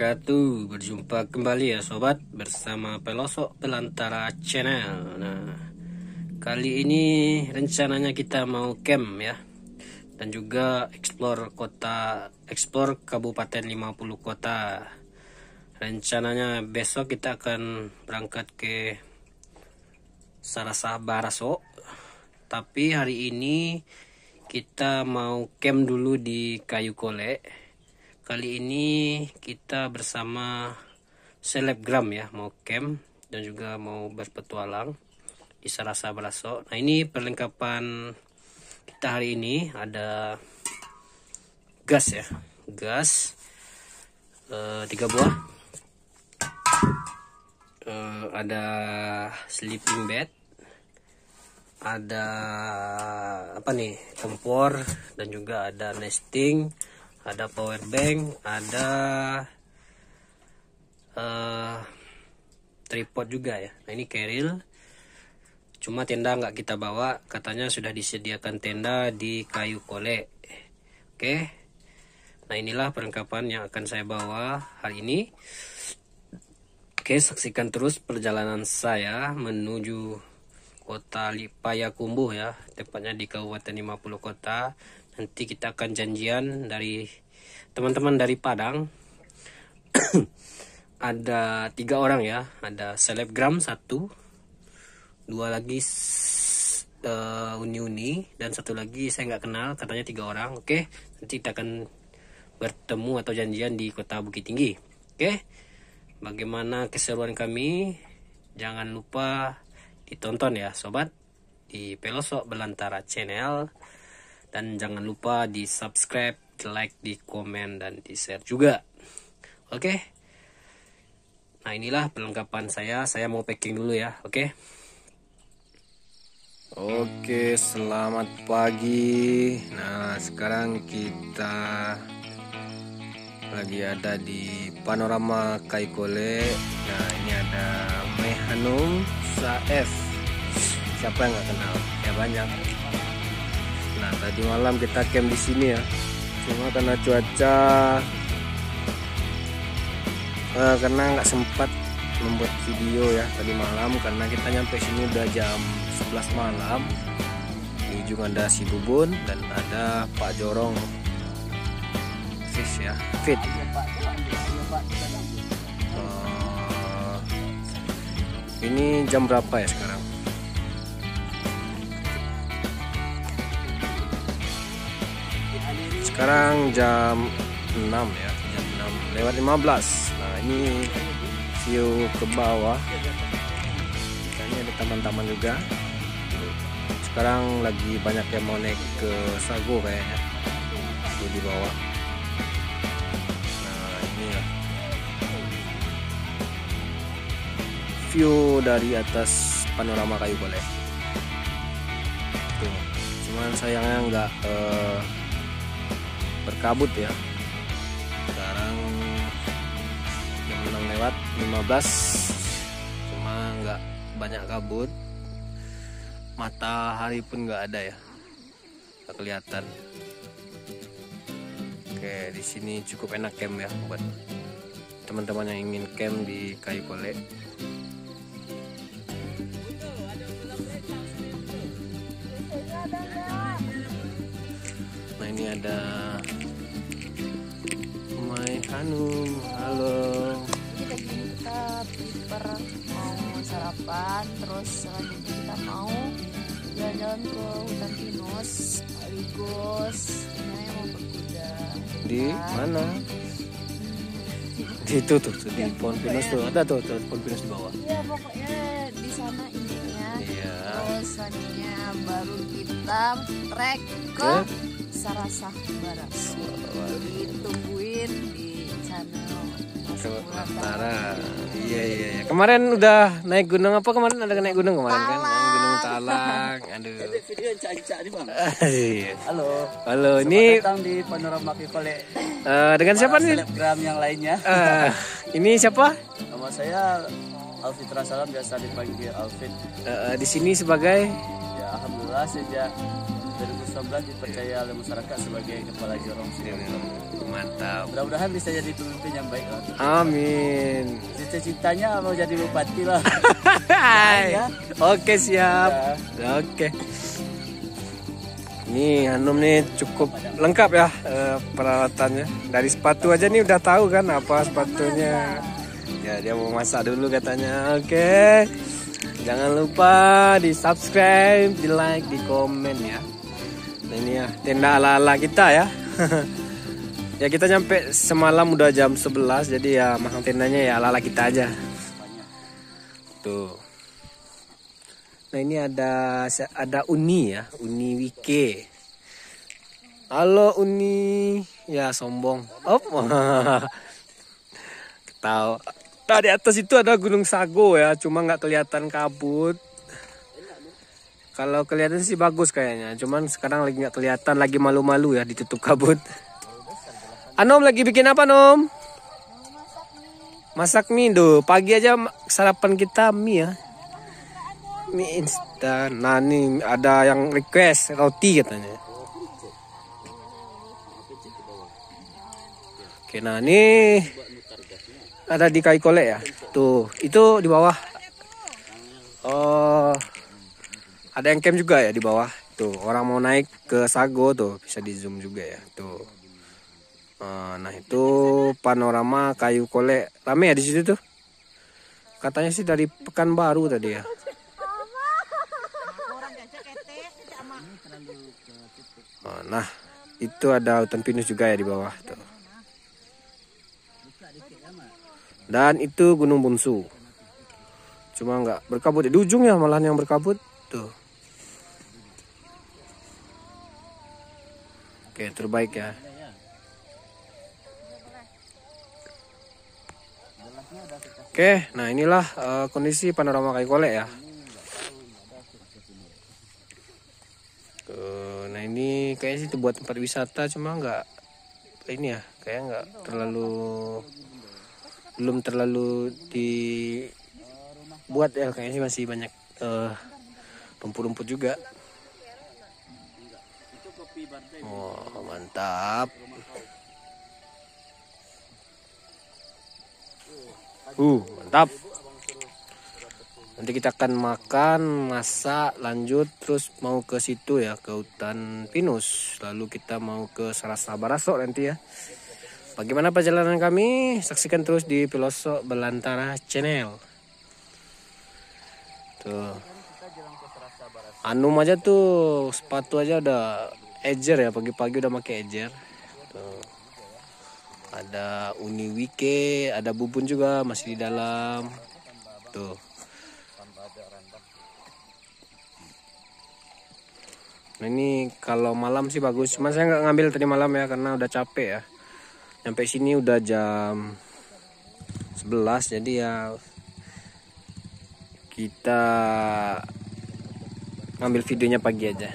wabarakatuh. Berjumpa kembali ya sobat bersama Pelosok Belantara Channel. Nah, kali ini rencananya kita mau camp ya, dan juga explore kabupaten 50 kota. Rencananya besok kita akan berangkat ke Sarasa Baraso, tapi hari ini kita mau camp dulu di Kayu Kole. Kali ini kita bersama selebgram ya, mau camp dan juga mau berpetualang di Sarasa Baraso. Nah, ini perlengkapan kita hari ini. Ada gas ya, gas 3 buah, ada sleeping bed, ada apa nih, tempur, dan juga ada nesting, ada power bank, ada tripod juga ya. Nah, ini keril, cuma tenda nggak kita bawa, katanya sudah disediakan tenda di Kayu Kole. Oke, nah inilah perlengkapan yang akan saya bawa hari ini. Oke, saksikan terus perjalanan saya menuju kota Payakumbuh ya, tepatnya di Kabupaten 50 kota. Nanti kita akan janjian dari teman-teman dari Padang. Ada 3 orang ya, ada selebgram 1, 2 lagi uni-uni, dan 1 lagi saya nggak kenal, katanya 3 orang. Oke, nanti kita akan bertemu atau janjian di kota Bukit Tinggi. Oke, bagaimana keseruan kami? Jangan lupa ditonton ya sobat di Pelosok Belantara Channel, dan jangan lupa di subscribe, di like, di komen, dan di share juga. Oke, nah inilah perlengkapan saya mau packing dulu ya. Oke, selamat pagi. Nah, sekarang kita lagi ada di panorama Kayu Kole. Nah, ini ada Mai Hanum Saef. Siapa yang nggak kenal? Ya banyak. Nah, tadi malam kita camp di sini ya. Cuma karena cuaca, karena nggak sempat membuat video ya tadi malam, karena kita nyampe sini udah jam 11 malam. Di ujung ada si Bubun dan ada Pak Jorong Fish ya, Fit. Ini jam berapa ya sekarang? Sekarang jam 6 ya, jam 6 lewat 15. Nah, ini view ke bawah. Ini ada taman-taman juga. Sekarang lagi banyak yang mau naik ke Sago kayaknya, di bawah. Nah, ini ya view dari atas panorama Kayu Kole. Tuh, cuman sayangnya nggak berkabut ya. Sekarang jam 6 lewat 15, cuma nggak banyak kabut. Matahari pun nggak ada ya, nggak kelihatan. Oke, di sini cukup enak camp ya buat teman-teman yang ingin camp di Kayu Kole. Nah, ini ada Mai Hanum. Halo. Kita prepare mau sarapan, terus selanjutnya kita mau jalan-jalan ke hutan pinus sekaligus sebenarnya mau berkuda. Di mana? Di itu tuh di pohon pinus tuh ada tuh pohon pinus di bawah. Iya, pokoknya di sana intinya. Iya. Terus selanjutnya baru kita trek ke Sarasa Baraso. Ditungguin di channel Belantara. Iya. Kemarin udah naik gunung apa? Kemarin ada naik gunung kemarin kan? Gunung Talang. Aduh. Video caca nih bang. Iya. Halo, ini datang di panorama Kayu Kole. dengan siapa nih? Selebgram yang lainnya. Ini siapa? Nama saya Alfit Rasalam, biasa dipanggil Alfit. Di sini sebagai Ya, alhamdulillah sejak 2019 dipercaya oleh masyarakat sebagai kepala jorong Sidoarjo. Mantap. Mudah-mudahan bisa jadi pemimpin yang baik lah. Amin. Cita-citanya mau jadi bupati lah. Hai. Ya. Oke, siap. Ya. Oke. Nih Hanum nih cukup lengkap ya peralatannya. Dari sepatu aja nih udah tahu kan apa sepatunya. Ya dia mau masak dulu katanya. Oke. Jangan lupa di subscribe, di like, di komen ya. Nah ini ya tenda ala-ala kita ya. Ya kita nyampe semalam udah jam 11 jadi ya masang tendanya ya ala-ala kita aja. Tuh. Nah ini ada Uni ya, Uni Wike. Halo Uni, ya sombong. Op, tahu. Nah di atas itu ada Gunung Sago ya, cuma nggak kelihatan kabut. Kalau kelihatan sih bagus kayaknya, cuman sekarang lagi nggak kelihatan, lagi malu-malu ya ditutup kabut. Anom lagi bikin apa Nom? Masak mie tuh, pagi aja sarapan kita mie ya. Mie instan. Nah nih ada yang request roti katanya. Oke nah ini ada di kayu kolek ya. Tuh itu di bawah. Oh ada yang camp juga ya di bawah. Tuh orang mau naik ke Sago tuh bisa di zoom juga ya. Tuh. Nah itu panorama kayu kolek. Rame ya di situ tuh. Katanya sih dari Pekanbaru tadi ya. Nah, itu ada hutan pinus juga ya di bawah tuh. Dan itu Gunung Bungsu. Cuma nggak berkabut di ujung ya, malahan yang berkabut tuh. Oke, terbaik ya. Oke, nah inilah kondisi panorama kayu kolek ya. Nah ini kayaknya sih buat tempat wisata, cuma nggak ini ya, kayak nggak terlalu, belum terlalu dibuat ya, kayaknya sih masih banyak rumput-rumput juga. Oh mantap. Mantap. Nanti kita akan makan, masak, lanjut terus mau ke situ ya, ke hutan pinus. Lalu kita mau ke Sarasa Baraso nanti ya. Bagaimana perjalanan kami? Saksikan terus di Pelosok Belantara Channel. Tuh. Anum aja tuh, sepatu aja udah ejer ya, pagi-pagi udah pakai ejer. Tuh. Ada Uni Wike, ada Bubun juga masih di dalam. Tuh. Nah ini kalau malam sih bagus, cuma saya nggak ngambil tadi malam ya karena udah capek ya. Sampai sini udah jam 11 jadi ya kita ngambil videonya pagi aja.